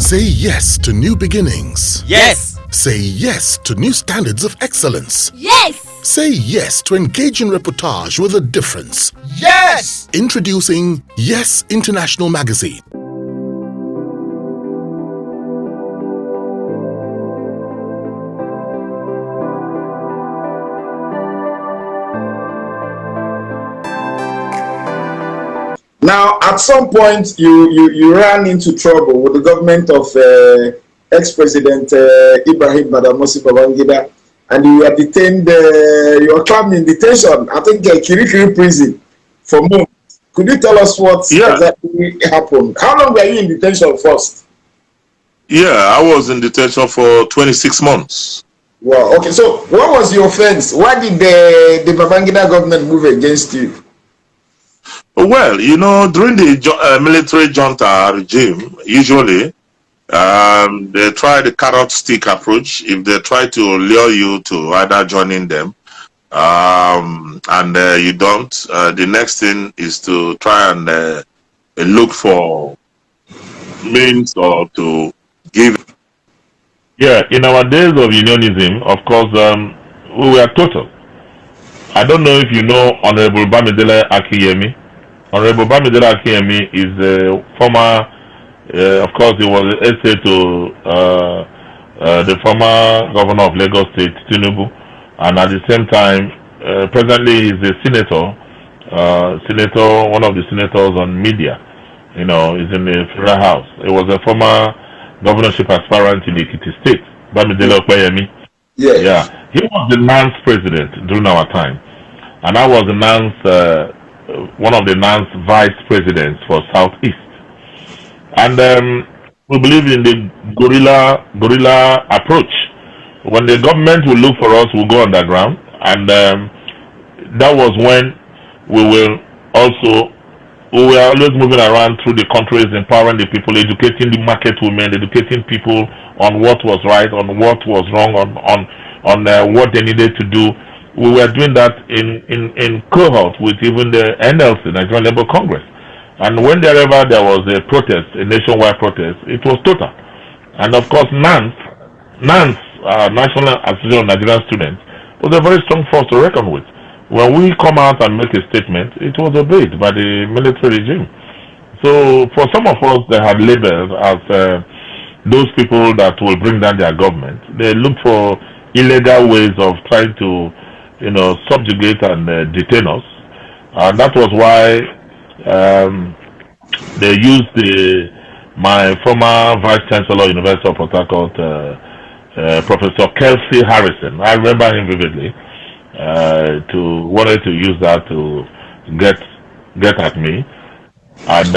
Say yes to new beginnings. Yes. Say yes to new standards of excellence. Yes. Say yes to engaging reportage with a difference. Yes. Introducing Yes International Magazine. Now, at some point, you ran into trouble with the government of ex-president Ibrahim Badamasi Babangida, and you were detained. You were clamped in detention. I think Kirikiri prison for months. Could you tell us what exactly happened? How long were you in detention first? Yeah, I was in detention for 26 months. Wow. Okay. So, what was your offense? Why did the Babangida government move against you? Well, you know, during the military junta regime, usually they try the carrot stick approach. If they try to lure you to either joining them and you don't, the next thing is to try and look for means or to give. Yeah, in our days of unionism, of course, we were total. I don't know if you know Honorable Bamidele Akiyemi. Honorable Bamidele Akiyemi is a former, of course, he was essay to the former governor of Lagos State, Tinubu, and at the same time, presently he's a senator, one of the senators on media. You know, he's in the Federal House. He was a former governorship aspirant in Ekiti State, Bamidele Akiyemi. Yeah, he was the NANS president during our time, and I was the NANS. One of the NANS vice presidents for Southeast, and we believe in the guerrilla approach. When the government will look for us, we'll go underground, and that was when we were always moving around through the countries, empowering the people, educating the market women, educating people on what was right, on what was wrong, on what they needed to do. We were doing that in cohort with even the NLC, Nigerian Labour Congress. And whenever there was a protest, a nationwide protest, it was total. And of course, NANS, National Association of Nigerian Students, was a very strong force to reckon with. When we come out and make a statement, it was obeyed by the military regime. So for some of us, they had labeled as those people that will bring down their government. They look for illegal ways of trying to subjugate and detain us. And that was why they used my former Vice Chancellor, University of Port Harcourt, Professor Kelsey Harrison. I remember him vividly. Wanted to use that to get at me. And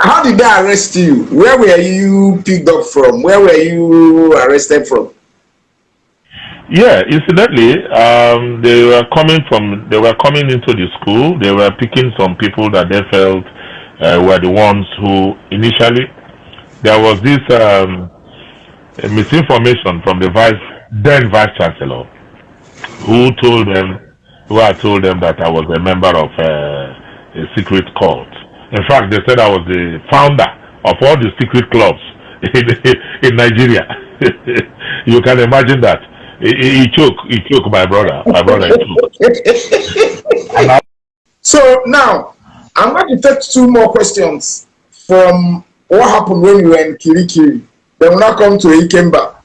how did they arrest you? Where were you picked up from? Where were you arrested from? Yeah, incidentally, they were coming into the school. They were picking some people that they felt were the ones who initially, there was this misinformation from the then Vice Chancellor, who had told them that I was a member of a secret cult. In fact, they said I was the founder of all the secret clubs in Nigeria. You can imagine that. He choked my brother. My brother choked. So now, I'm going to take two more questions from what happened when you were in Kirikiri. Then we'll now come to Ikemba.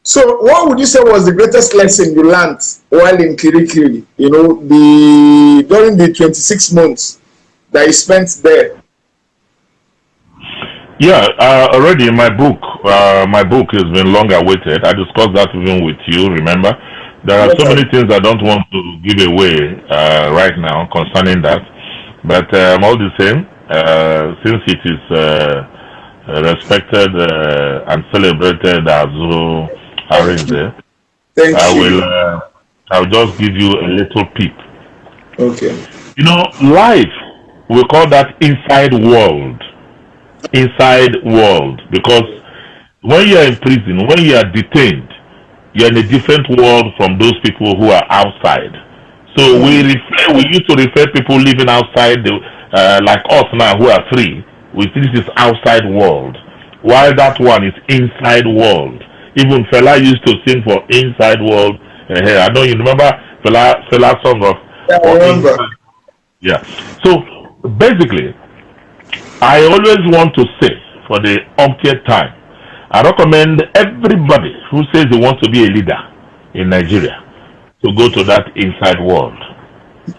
So what would you say was the greatest lesson you learned while in Kirikiri? During the 26 months that you spent there? Yeah, already in my book has been long awaited. I discussed that even with you, remember? There are so many things I don't want to give away right now concerning that. But all the same, since it is respected and celebrated Azuh, Arinze, I'll just give you a little peep. Okay. Life, we call that inside world, because when you are in prison, when you are detained, you are in a different world from those people who are outside. So we used to refer people living outside, like us now who are free. We see this is outside world. while that one is inside world. Even Fela used to sing for inside world. I know you remember Fela song of Yeah, I remember. inside. Yeah. So basically, I always want to say for the umpteenth time, I recommend everybody who says they want to be a leader in Nigeria to go to that inside world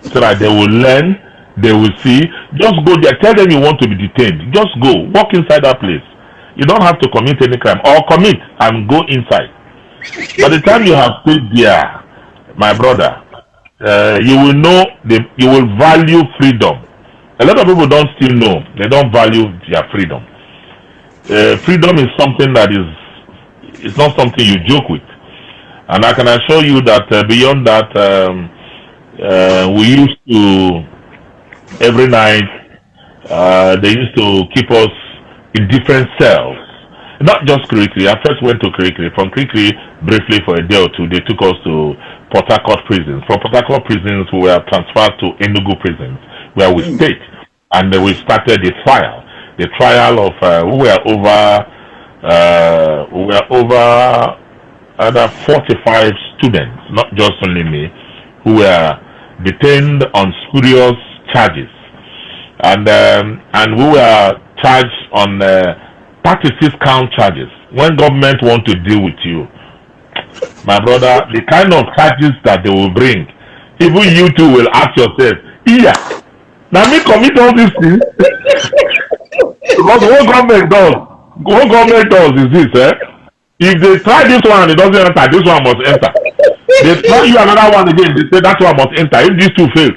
so that they will learn, they will see. Just go there. Tell them you want to be detained. Just go. Walk inside that place. You don't have to commit any crime, or commit and go inside. By the time you have stayed there, my brother, you will know, you will value freedom. A lot of people don't still know. They don't value their freedom. Freedom is something that it's not something you joke with. And I can assure you that beyond that, we used to, every night, they used to keep us in different cells. Not just Kirikiri. I first went to Kirikiri. From Kirikiri, briefly for a day or two, they took us to Port Harcourt prisons. From Port Harcourt prisons, we were transferred to Enugu prisons, where we stayed. And we started the trial. The trial of, we were over other 45 students, not just only me, who were detained on spurious charges. And we were charged on 36 count charges. When government want to deal with you, my brother, the kind of charges that they will bring, even you too will ask yourself, yeah, now me commit all these things. Because what government does is this, if they try this one and it doesn't enter, this one must enter. They try you another one again, they say that one must enter. If these two fail,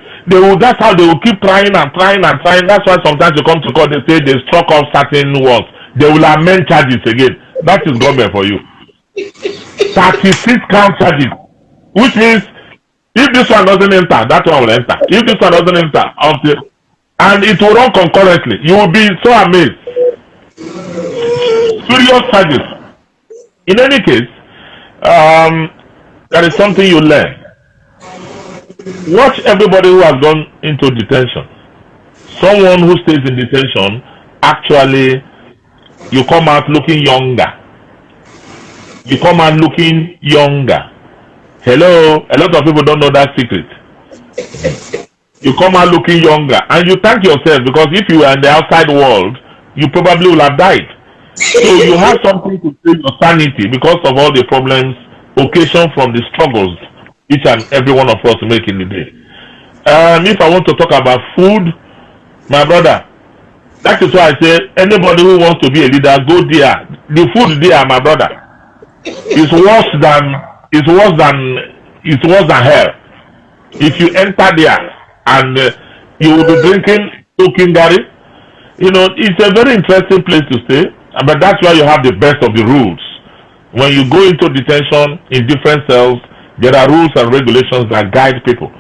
that's how they will keep trying and trying and trying. That's why sometimes you come to court, they say they struck off certain ones. They will amend charges again. That is government for you. 36 count charges, which means if this one doesn't enter, that one will enter. If this one doesn't enter, and it will run concurrently. You will be so amazed. Serious charges. In any case, there is something you learn. Watch everybody who has gone into detention. Someone who stays in detention, actually, you come out looking younger. You come out looking younger. Hello? A lot of people don't know that secret. You come out looking younger. And you thank yourself, because if you were in the outside world, you probably would have died. So you have something to save your sanity because of all the problems occasioned from the struggles each and every one of us make in the day. If I want to talk about food, my brother, that is why I say anybody who wants to be a leader, go there. The food there, my brother, is worse than hell. If you enter there and you will be drinking Gary, it's a very interesting place to stay. But that's why you have the best of the rules. When you go into detention in different cells, there are rules and regulations that guide people.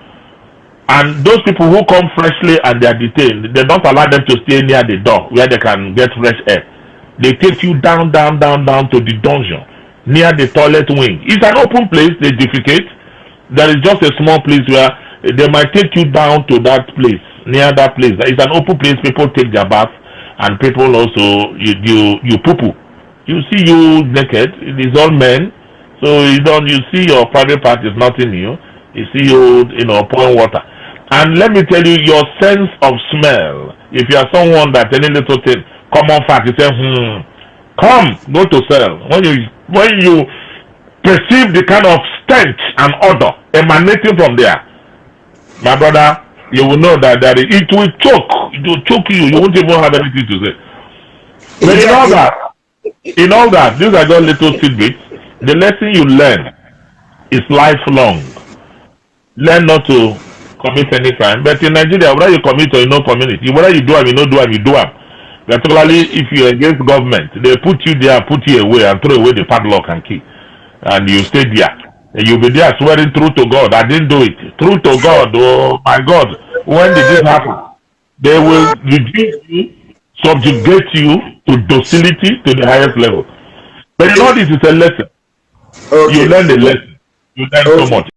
And those people who come freshly and they are detained, they don't allow them to stay near the door where they can get fresh air. They take you down to the dungeon, near the toilet wing. It's an open place, they defecate. There is just a small place where they might take you down to that place, near that place. It's an open place, people take their bath, and people also, you poo-poo. You see you naked, it is all men, so you see your private part is nothing new. You see you pouring water. And let me tell you, your sense of smell, if you are someone that any little thing, common fact, you say, come, go to cell. When you perceive the kind of stench and odor emanating from there, my brother, you will know that it will choke you. You won't even have anything to say. But in all that, these are just little tidbits. The lesson you learn is lifelong. Learn not to commit any crime. But in Nigeria, whether you commit or you no commit, whether you do them, you no do them, you do them. Particularly if you're against government, they put you there, put you away, and throw away the padlock and key. And you stay there. And you'll be there swearing true to God. I didn't do it. True to God. Oh my God. When did this happen? They will reduce you, subjugate you to docility to the highest level. But this is a lesson. Okay. You learn the lesson. You learn so much.